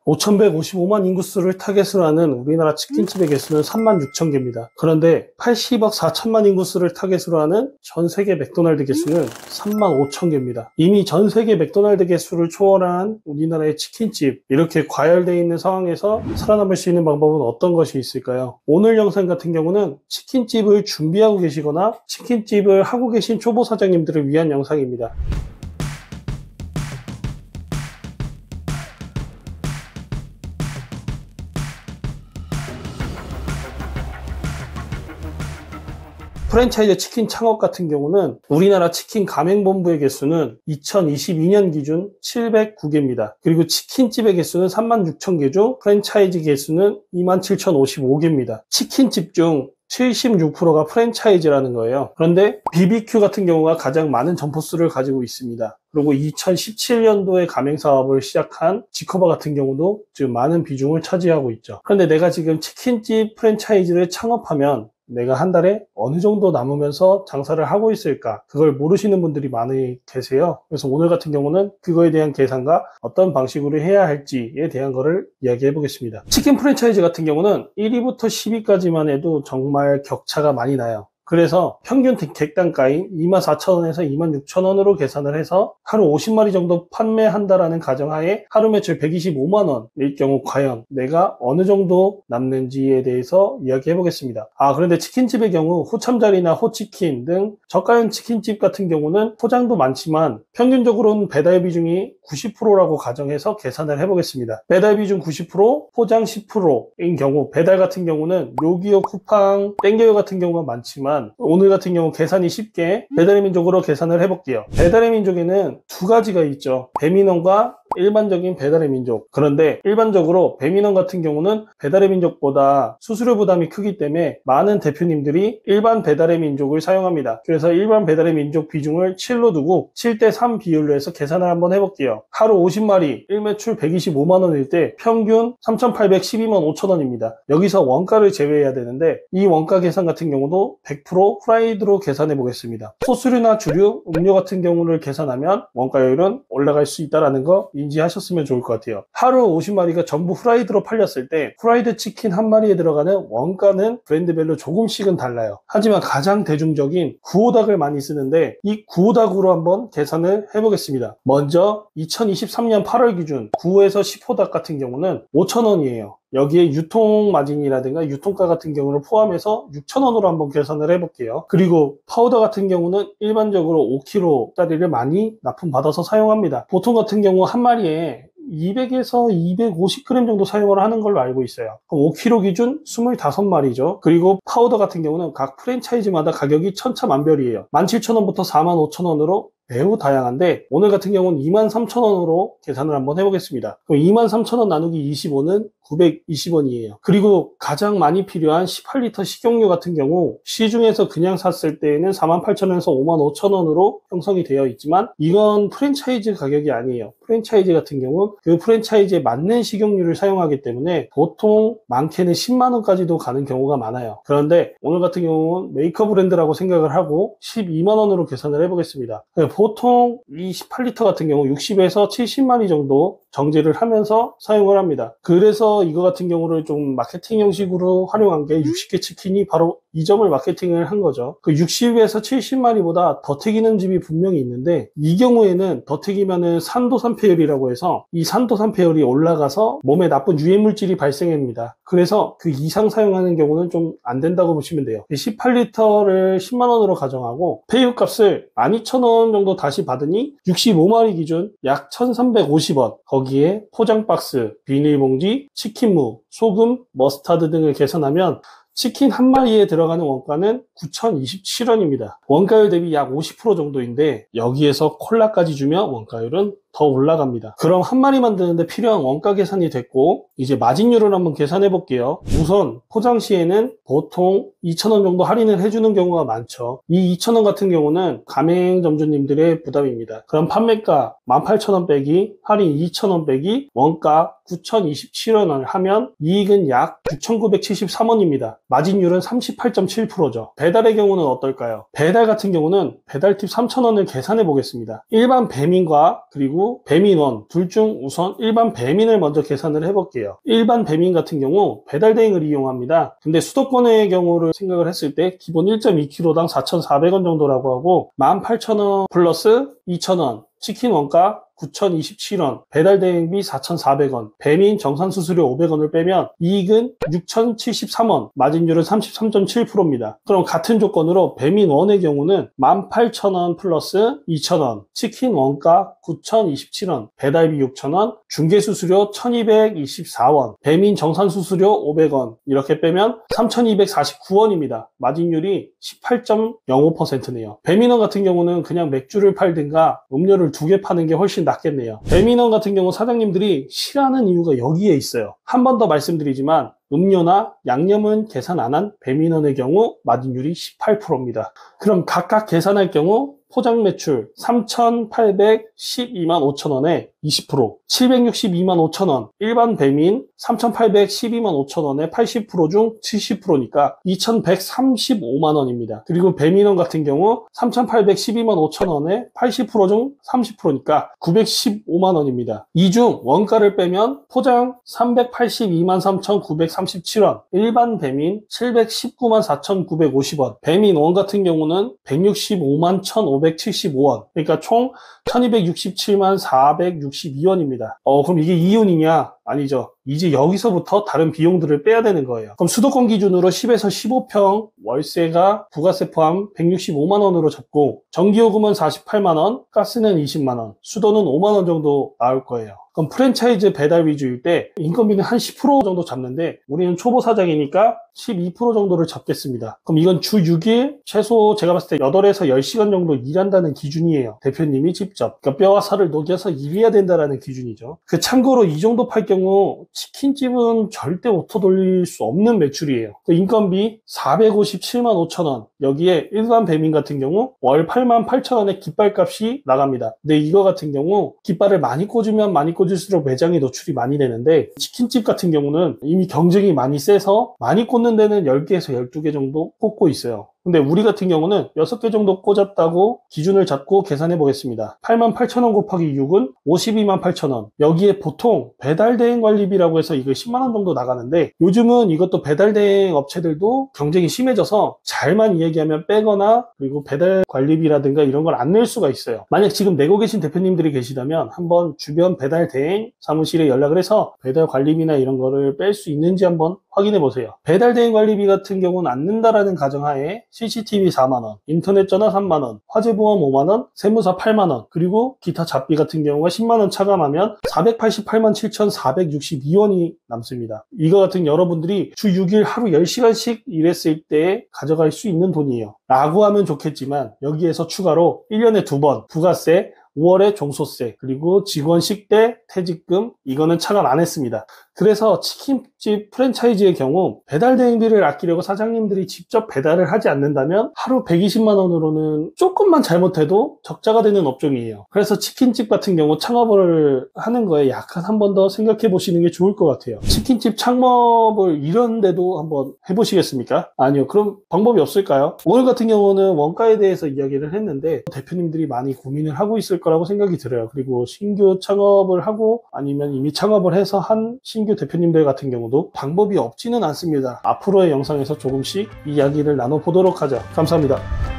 5,155만 인구수를 타겟으로 하는 우리나라 치킨집의 개수는 36,000개입니다. 그런데 80억 4천만 인구수를 타겟으로 하는 전 세계 맥도날드 개수는 35,000개입니다. 이미 전 세계 맥도날드 개수를 초월한 우리나라의 치킨집, 이렇게 과열되어 있는 상황에서 살아남을 수 있는 방법은 어떤 것이 있을까요? 오늘 영상 같은 경우는 치킨집을 준비하고 계시거나 치킨집을 하고 계신 초보 사장님들을 위한 영상입니다. 프랜차이즈 치킨 창업 같은 경우는 우리나라 치킨 가맹본부의 개수는 2022년 기준 709개입니다. 그리고 치킨집의 개수는 36,000개 중 프랜차이즈 개수는 27,055개입니다. 치킨집 중 76%가 프랜차이즈라는 거예요. 그런데 BBQ 같은 경우가 가장 많은 점포수를 가지고 있습니다. 그리고 2017년도에 가맹사업을 시작한 지코바 같은 경우도 지금 많은 비중을 차지하고 있죠. 그런데 내가 지금 치킨집 프랜차이즈를 창업하면 내가 한 달에 어느 정도 남으면서 장사를 하고 있을까? 그걸 모르시는 분들이 많이 계세요. 그래서 오늘 같은 경우는 그거에 대한 계산과 어떤 방식으로 해야 할지에 대한 거를 이야기해 보겠습니다. 치킨 프랜차이즈 같은 경우는 1위부터 10위까지만 해도 정말 격차가 많이 나요. 그래서 평균 객단가인 24,000원에서 26,000원으로 계산을 해서 하루 50마리 정도 판매한다라는 가정하에 하루 매출 125만원일 경우 과연 내가 어느 정도 남는지에 대해서 이야기해 보겠습니다. 그런데 치킨집의 경우 호참자리나 호치킨 등 저가형 치킨집 같은 경우는 포장도 많지만 평균적으로는 배달 비중이 90%라고 가정해서 계산을 해보겠습니다. 배달 비중 90%, 포장 10%인 경우 배달 같은 경우는 요기요, 쿠팡, 땡겨요 같은 경우가 많지만 오늘 같은 경우 계산이 쉽게 배달의 민족으로 계산을 해볼게요. 배달의 민족에는 두 가지가 있죠. 배민원과 일반적인 배달의 민족. 그런데 일반적으로 배민원 같은 경우는 배달의 민족보다 수수료 부담이 크기 때문에 많은 대표님들이 일반 배달의 민족을 사용합니다. 그래서 일반 배달의 민족 비중을 7로 두고 7대3 비율로 해서 계산을 한번 해볼게요. 하루 50마리, 일매출 125만원일 때 평균 3,812만 5천원입니다. 여기서 원가를 제외해야 되는데 이 원가 계산 같은 경우도 100% 프라이드로 계산해 보겠습니다. 소스류나 주류, 음료 같은 경우를 계산하면 원가율은 올라갈 수 있다는 거 인지하셨으면 좋을 것 같아요. 하루 50마리가 전부 프라이드로 팔렸을 때 프라이드 치킨 한 마리에 들어가는 원가는 브랜드별로 조금씩은 달라요. 하지만 가장 대중적인 구오닭을 많이 쓰는데 이 구오닭으로 한번 계산을 해보겠습니다. 먼저 2023년 8월 기준 9에서 10호닭 같은 경우는 5,000원이에요. 여기에 유통마진이라든가 유통가 같은 경우를 포함해서 6,000원으로 한번 계산을 해볼게요. 그리고 파우더 같은 경우는 일반적으로 5kg짜리를 많이 납품받아서 사용합니다. 보통 같은 경우 한 마리에 200에서 250g 정도 사용을 하는 걸로 알고 있어요. 그럼 5kg 기준 25마리죠. 그리고 파우더 같은 경우는 각 프랜차이즈마다 가격이 천차만별이에요. 17,000원부터 45,000원으로 매우 다양한데 오늘 같은 경우는 23,000원으로 계산을 한번 해보겠습니다. 그럼 23,000원 나누기 25는 920원이에요. 그리고 가장 많이 필요한 18리터 식용유 같은 경우 시중에서 그냥 샀을 때에는 48,000원에서 55,000원으로 형성이 되어 있지만 이건 프랜차이즈 가격이 아니에요. 프랜차이즈 같은 경우 그 프랜차이즈에 맞는 식용유를 사용하기 때문에 보통 많게는 10만원까지도 가는 경우가 많아요. 그런데 오늘 같은 경우는 메이커 브랜드라고 생각을 하고 12만원으로 계산을 해보겠습니다. 보통 이 18리터 같은 경우 60에서 70마리 정도 정제를 하면서 사용을 합니다. 그래서 이거 같은 경우를 좀 마케팅 형식으로 활용한 게 60개 치킨이 바로 이 점을 마케팅을 한 거죠. 그 60에서 70마리보다 더 튀기는 집이 분명히 있는데 이 경우에는 더 튀기면은 산도산패율이라고 해서 이 산도산패율이 올라가서 몸에 나쁜 유해물질이 발생합니다. 그래서 그 이상 사용하는 경우는 좀 안 된다고 보시면 돼요. 18리터를 10만원으로 가정하고 폐유값을 12,000원 정도 다시 받으니 65마리 기준 약 1,350원. 거기에 포장박스, 비닐봉지, 치킨무, 소금, 머스타드 등을 계산하면 치킨 한 마리에 들어가는 원가는 9,027원입니다. 원가율 대비 약 50% 정도인데 여기에서 콜라까지 주면 원가율은 더 올라갑니다. 그럼 한 마리 만드는데 필요한 원가 계산이 됐고 이제 마진율을 한번 계산해 볼게요. 우선 포장 시에는 보통 2,000원 정도 할인을 해주는 경우가 많죠. 이 2,000원 같은 경우는 가맹점주님들의 부담입니다. 그럼 판매가 18,000원 빼기 할인 2,000원 빼기 원가 9,027원을 하면 이익은 약 6,973원입니다. 마진율은 38.7%죠. 배달의 경우는 어떨까요? 배달 같은 경우는 배달 팁 3,000원을 계산해 보겠습니다. 일반 배민과 그리고 그리고 배민원 둘 중 우선 일반 배민을 먼저 계산을 해볼게요. 일반 배민 같은 경우 배달 대행을 이용합니다. 근데 수도권의 경우를 생각을 했을 때 기본 1.2kg당 4,400원 정도라고 하고 18,000원 플러스 2,000원 치킨 원가 9,027원, 배달 대행비 4,400원, 배민 정산 수수료 500원을 빼면 이익은 6,073원, 마진율은 33.7%입니다. 그럼 같은 조건으로 배민 원의 경우는 18,000원 플러스 2,000원, 치킨 원가 9,027원, 배달비 6,000원, 중개 수수료 1,224원, 배민 정산 수수료 500원 이렇게 빼면 3,249원입니다. 마진율이 18.05%네요. 배민원 같은 경우는 그냥 맥주를 팔든가 음료를 2개 파는 게 훨씬 낫겠네요. 배민원 같은 경우 사장님들이 싫어하는 이유가 여기에 있어요. 한 번 더 말씀드리지만 음료나 양념은 계산 안 한 배민원의 경우 마진율이 18%입니다. 그럼 각각 계산할 경우 포장 매출 3,812만 5천원에 20%, 762만 5천원, 일반 배민 3,812만 5천원에 80% 중 70%니까 2,135만 원입니다. 그리고 배민원 같은 경우 3,812만 5천원에 80% 중 30%니까 915만 원입니다. 이 중 원가를 빼면 포장 382만 3,937원, 일반 배민 719만 4,950원, 배민 원 같은 경우는 165만 1,575원, 그러니까 총 1,267만 462원입니다. 그럼 이게 이윤이냐? 아니죠. 이제 여기서부터 다른 비용들을 빼야 되는 거예요. 그럼 수도권 기준으로 10에서 15평 월세가 부가세 포함 165만 원으로 잡고 전기요금은 48만 원, 가스는 20만 원, 수도는 5만 원 정도 나올 거예요. 그럼 프랜차이즈 배달 위주일 때 인건비는 한 10% 정도 잡는데 우리는 초보 사장이니까 12% 정도를 잡겠습니다. 그럼 이건 주 6일 최소 제가 봤을 때 8에서 10시간 정도 일한다는 기준이에요. 대표님이 직접. 그러니까 뼈와 살을 녹여서 일해야 된다는 기준이죠. 참고로 이 정도 팔 경우 치킨집은 절대 오토 돌릴 수 없는 매출이에요. 인건비 457만 5천원, 여기에 일반 배민 같은 경우 월 8만 8천원의 깃발값이 나갑니다. 근데 이거 같은 경우 깃발을 많이 꽂으면 많이 꽂을수록 매장에 노출이 많이 되는데 치킨집 같은 경우는 이미 경쟁이 많이 세서 많이 꽂는 데는 10개에서 12개 정도 꽂고 있어요. 근데 우리 같은 경우는 6개 정도 꽂았다고 기준을 잡고 계산해 보겠습니다. 8만 8천원 곱하기 6은 52만 8천원. 여기에 보통 배달대행 관리비라고 해서 이거 10만원 정도 나가는데 요즘은 이것도 배달대행 업체들도 경쟁이 심해져서 잘만 이야기하면 빼거나 그리고 배달 관리비라든가 이런 걸 안 낼 수가 있어요. 만약 지금 내고 계신 대표님들이 계시다면 한번 주변 배달대행 사무실에 연락을 해서 배달 관리비나 이런 거를 뺄 수 있는지 한번 확인해 보세요. 배달대행 관리비 같은 경우는 안 낸다라는 가정하에 CCTV 4만원, 인터넷 전화 3만원, 화재보험 5만원, 세무사 8만원, 그리고 기타 잡비 같은 경우가 10만원 차감하면 488만 7,462원이 남습니다. 이거 같은 여러분들이 주 6일 하루 10시간씩 일했을 때 가져갈 수 있는 돈이에요. 라고 하면 좋겠지만 여기에서 추가로 1년에 2번 부가세, 5월에 종소세, 그리고 직원 식대, 퇴직금 이거는 차감 안 했습니다. 그래서 치킨집 프랜차이즈의 경우 배달 대행비를 아끼려고 사장님들이 직접 배달을 하지 않는다면 하루 120만 원으로는 조금만 잘못해도 적자가 되는 업종이에요. 그래서 치킨집 같은 경우 창업을 하는 거에 약간 한 번 더 생각해 보시는 게 좋을 것 같아요. 치킨집 창업을 이런 데도 한번 해보시겠습니까? 아니요. 그럼 방법이 없을까요? 오늘 같은 경우는 원가에 대해서 이야기를 했는데 대표님들이 많이 고민을 하고 있을 거라고 생각이 들어요. 그리고 신규 창업을 하고 아니면 이미 창업을 해서 한 신규 대표님들 같은 경우도 방법이 없지는 않습니다. 앞으로의 영상에서 조금씩 이야기를 나눠보도록 하죠. 감사합니다.